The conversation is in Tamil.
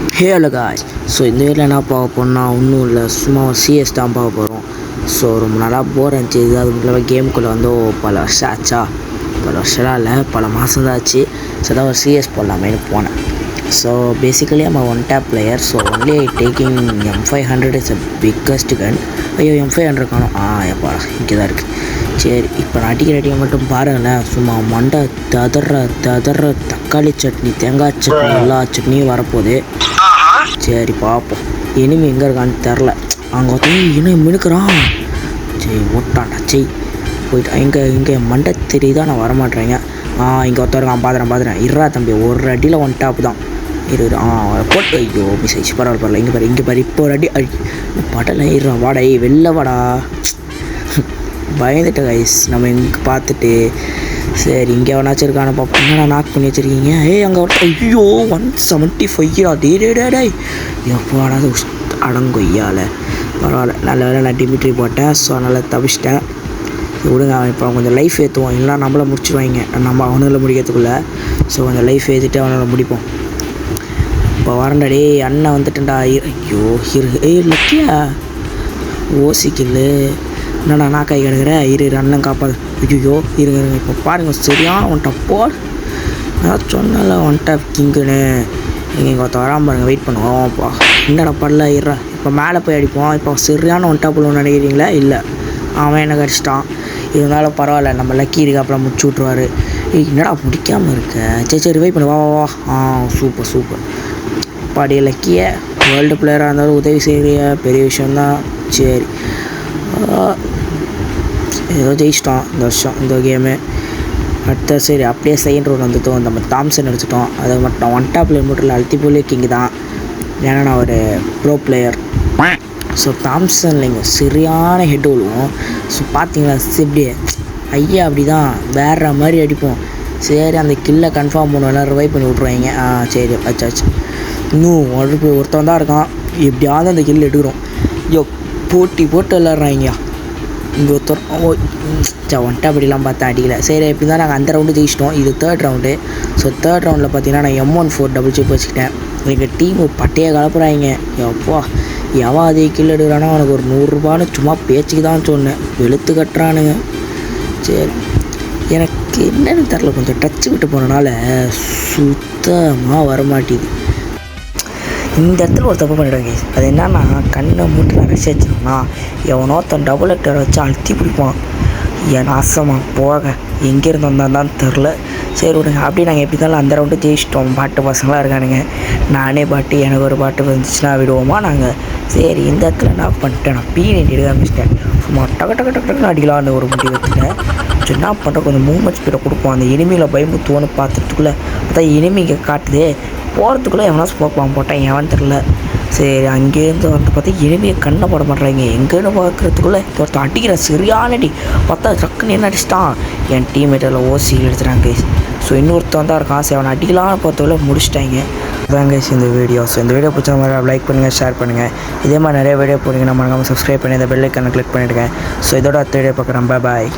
Hey hello guys. ஸோ இந்த வீட்டில் என்ன பார்க்க போனால் ஒன்றும் இல்லை, சும்மா சிஎஸ் தான் பார்க்க போகிறோம். ஸோ ரொம்ப நாளாக போர் இருந்துச்சு. இது அது மட்டும் கேமுக்குள்ளே வந்து பல வருஷம் ஆச்சா, பல வருஷம்லாம் இல்லை, பல மாதம் தான் ஆச்சு. ஸோ தான் ஒரு சிஎஸ் போடலாமேனு போனேன். ஸோ பேசிக்கலி நம்ம one tap player. So only taking M500 is a biggest gun. ஐயோ M500 காணும். எப்பா இங்கே தான் இருக்குது. சரி, இப்போ நான் அடிக்கிற மட்டும் பாருங்களேன். சும்மா மண்டை ததற தக்காளி சட்னி, தேங்காய் சட்னி, எல்லா சட்னியும் வரப்போகுது. சரி பார்ப்போம். இனிமே எங்கே இருக்கான்னு தெரில. அங்கே ஒருத்தன் இன்னும் மினுக்கிறான். சரி ஓட்டான்டா. சரி போயிட்டு இங்கே மண்டை தெரியுதா, நான் வரமாட்டேறேங்க. இங்கே ஒருத்தருக்கான், பார்த்துறேன். இருறா தம்பி, ஒரு அடியில் ஒன் டாப் தான் இரு. போட்டு ஐயோ மிஸ் ஆயிடுச்சு. பரவாயில்ல. இங்கே பாரு இப்போ ஒரு அடி படலை இருறான். வாடா வெளில வாடா. பயந்துட்ட கைஸ் நம்ம இங்கே பார்த்துட்டு. சரி இங்கே வேணாச்சும் இருக்கான பார்ப்போம். என்னடா நாக் பண்ணி வச்சுருக்கீங்க? அங்கே ஐயோ 175 டே எப்போடா அடங்கொய்யால். பரவாயில்ல, நல்ல வேலை நான் டிமிட்ரி போட்டேன். ஸோ நல்லா தவிச்சிட்டேன். விடுங்க, இப்போ கொஞ்சம் லைஃப் ஏற்றுவோம். இல்லைனா நம்மளை முடிச்சுடுவாங்க நம்ம அவனுங்களை முடிக்கிறதுக்குள்ளே. ஸோ கொஞ்சம் லைஃப் ஏற்றிட்டு அவனை முடிப்போம். இப்போ வரண்டா அண்ணன் வந்துட்டேன்டா. ஐயோ லக்கியா ஓசிக்கில்லு. என்னடா நான் கை கிடக்குற? இரு அண்ணன் காப்பாது. ஐயோ இருங்க. இப்போ பாருங்கள், சரியான ஒன் டாப் போர். நான் சொன்னல ஒன் டாப் கிங்குன்னு. இங்கே ஒருத்த வராமல் பாருங்கள், வெயிட் பண்ணுவோம்ப்பா. என்னடா படல இருறா. இப்போ மேலே போய் அடிப்போம். இப்போ சரியான ஒன் டாப் ஒன்று நினைக்கிறீங்களா? இல்லை, அவன் என்ன கடிச்சிட்டான். இருந்தாலும் பரவாயில்ல, நம்ம லக்கி இருக்கு, அப்புறம் முடிச்சு விட்ருவார். என்னடா முடிக்காமல் இருக்க? சரி வெயிட் பண்ணு. வா. சூப்பர். பாடிய லக்கியை வேர்ல்டு பிளேயராக இருந்தாலும் உதவி செய்கிற பெரிய விஷயந்தான். சரி ஏதோ ஜெயிச்சிட்டோம் இந்த வருஷம் இந்த கேமு. அடுத்த சரி அப்படியே செகண்ட் ரவுண்ட் வந்துட்டோம். நம்ம தாம்சன் எடுத்துட்டோம். அதை மட்டும் ஒன் டாப் பிளேயர் மட்டும் இல்லை, அல்டிபோலே கிங் தான். ஏன்னா நான் ஒரு ப்ரோ பிளேயர். ஸோ தாம்சன் இல்லைங்க, சரியான ஹெட் விழுவோம். ஸோ பார்த்தீங்களா இப்படியே ஐயா அப்படி தான் வேற மாதிரி அடிப்போம். சரி அந்த கில்லை கன்ஃபார்ம் பண்ணுவோம், ரிவைவ் பண்ணி விட்ருவாங்க. சரி வச்சாச்சு. இன்னும் ஒருத்தன் தான் இருக்கான். எப்படியாவது அந்த கில் எடுக்கிறோம். போட்டு விளாட்றாங்க. இங்கே ஒருத்தர் ஒன் டாப் அப்படிலாம் பார்த்தா அடிக்கல. சரி இப்படி தான் நாங்கள் அந்த ரவுண்டு ஜெயிச்சிட்டோம். இது தேர்ட் ரவுண்டு. ஸோ தேர்ட் ரவுண்டில் பார்த்தீங்கன்னா நான் M14 டபுள் சிப் வச்சுக்கிட்டேன். எங்கள் டீமு பட்டையை கலப்புறாங்க. எப்பா எவன் அதே கில் எடுக்கிறானோ அவனுக்கு ஒரு 100 ரூபான்னு சும்மா பேச்சுக்கு தான் சொன்னேன். வெளுத்து கட்டுறானுங்க. சரி எனக்கு என்னென்னு தெரில, கொஞ்சம் டச்சு விட்டு போனனால சுத்தமாக வரமாட்டேது. இந்த இடத்துல ஒரு தப்பு பண்ணிவிடுவாங்க. அது என்னன்னா, கண்ணை மூட்டு நான் ரசி வச்சிருக்கோம்னா எவனோ தன் டபுள் ஆக்டரை வச்சு அழுத்தி பிடிப்பான். என் நாசமாக போக எங்கேருந்து வந்தால் தான் தெரில. சரி விடுங்க. அப்படி நாங்கள் எப்படி இருந்தாலும் அந்த ரவுண்டு ஜெயிச்சிட்டோம். பாட்டு பசங்களாக இருக்கானுங்க. நானே பாட்டு எனக்கு ஒரு பாட்டு வந்துச்சுன்னா விடுவோமா நாங்கள். சரி இந்த இடத்துல என்ன பண்ணிட்டேன், நான் பீனிட்டு எடுக்க ஆரம்பிச்சிட்டேன். சும்மா டக்குன்னு அடிக்கலான்னு ஒரு முடிவு வச்சுட்டேன். சரி என்ன பண்ணுறேன், கொஞ்சம் மூமெண்ட் ஸ்பீடை கொடுப்போம். அந்த இனிமையில் பயமுத்துவோன்னு பார்த்துட்டுக்குள்ளே பார்த்தா இனிமைங்க காட்டுதே. போகிறதுக்குள்ளே எவனா ஸ்மோக் பாம்பு போட்டேன், எவன் தெரில. சரி அங்கேருந்து வந்து பார்த்தா இனிமையை கண்ணை போட மாட்டேறாங்க. எங்கேன்னு பார்க்குறதுக்குள்ளே ஒருத்தன் அடிக்கிற சரியான அடி. பார்த்தா டக்குன்னு என்ன அடிச்சிட்டான், என் டீம்மேட்டில் ஓசி எடுத்துட்டாங்க. ஸோ இன்னொருத்தன் தான் இருக்கான். சரி அவனை அடிக்கலாம்னு பார்த்தவங்கள முடிச்சிட்டாங்க. அதாங்க இந்த வீடியோ. ஸோ இந்த வீடியோ பிடிச்ச மாதிரி லைக் பண்ணுங்கள், ஷேர் பண்ணுங்கள். இதே மாதிரி நிறைய வீடியோ போனீங்கன்னா மறக்காமல் சப்ஸ்கிரைப் பண்ணி இந்த பெல் ஐக்கானை கிளிக் பண்ணிவிடுங்க. ஸோ இதோட அடுத்த வீடியோ பார்க்குறேன். பாய்.